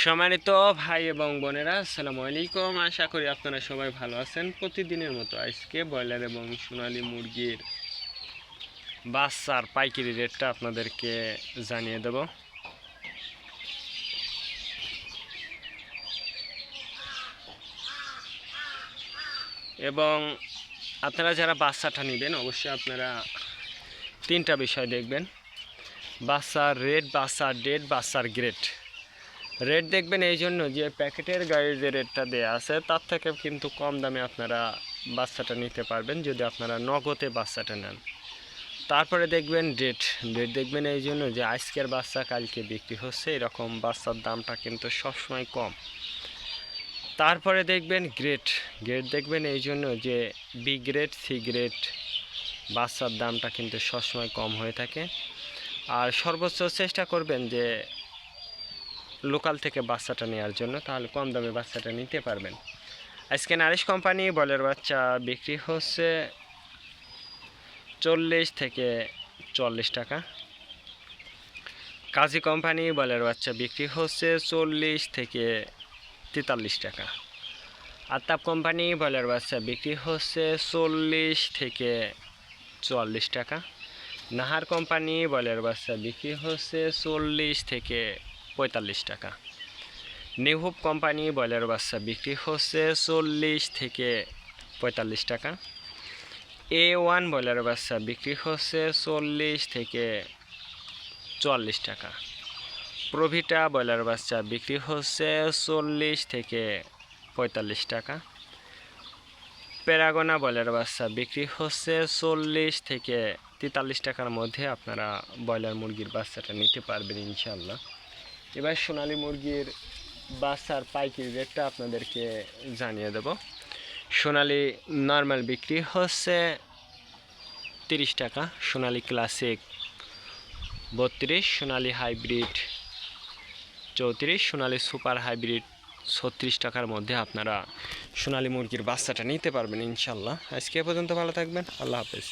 সম্মানিত ভাই এবং বোনেরা, আসসালামু আলাইকুম। আশা করি আপনারা সবাই ভালো আছেন। প্রতিদিনের মতো আজকে ব্রয়লার এবং সোনালী মুরগির বাচ্চার পাইকারি রেটটা আপনাদেরকে জানিয়ে দেব। এবং আপনারা যারা বাচ্চাটা নেবেন অবশ্যই আপনারা তিনটা বিষয় দেখবেন: বাচ্চার রেট, বাচ্চার ডেট, বাচ্চার গ্রেড। রেট দেখবেন এই জন্য যে প্যাকেটের গায়ে যে রেটটা দেওয়া আছে তার থেকে কিন্তু কম দামে আপনারা বাচ্চাটা নিতে পারবেন যদি আপনারা নগদে বাচ্চাটা নেন। তারপরে দেখবেন ডেট দেখবেন এই জন্য যে আজকের বাচ্চা কালকে বিক্রি হচ্ছে, এরকম বাচ্চার দামটা কিন্তু সবসময় কম। তারপরে দেখবেন গ্রেড দেখবেন এই জন্য যে বি গ্রেড, সি গ্রেড বাচ্চার দামটা কিন্তু সবসময় কম হয়ে থাকে। আর সর্বোচ্চ চেষ্টা করবেন যে লোকাল থেকে বাচ্চাটা নেওয়ার জন্য, তাহলে কম দামে বাচ্চাটা নিতে পারবেন। আজকে নারিশ কোম্পানি বলের বাচ্চা বিক্রি হচ্ছে 40 থেকে 40 টাকা। কাজী কোম্পানি বলের বাচ্চা বিক্রি হচ্ছে 40 থেকে 43 টাকা। আতাপ কোম্পানি বলের বাচ্চা বিক্রি হচ্ছে 40 থেকে 44 টাকা। নাহার কোম্পানি বলের বাচ্চা বিক্রি হচ্ছে 40 থেকে 45 টাকা। নিহুব কোম্পানি বয়লার বাচ্চা বিক্রি হচ্ছে 40 থেকে 45 টাকা। A1 বয়লার বাচ্চা বিক্রি হচ্ছে 40 থেকে 44 টাকা। প্রভিটা বয়লার বাচ্চা বিক্রি হচ্ছে 40 থেকে 45 টাকা। প্যারাগোনা বয়লার বাচ্চা বিক্রি হচ্ছে 40 থেকে 43 টাকার মধ্যে আপনারা ব্রয়লার মুরগির বাচ্চাটা নিতে পারবেন ইনশাল্লাহ। এবার সোনালী মুরগির বাচ্চার পাইকারি রেটটা আপনাদেরকে জানিয়ে দেব। সোনালী নর্মাল বিক্রি হচ্ছে 30 টাকা, সোনালী ক্লাসিক 32, সোনালী হাইব্রিড 34, সোনালী সুপার হাইব্রিড 36 টাকার মধ্যে আপনারা সোনালী মুরগির বাচ্চাটা নিতে পারবেন ইনশাল্লাহ। আজকে পর্যন্ত ভালো থাকবেন, আল্লাহ হাফেজ।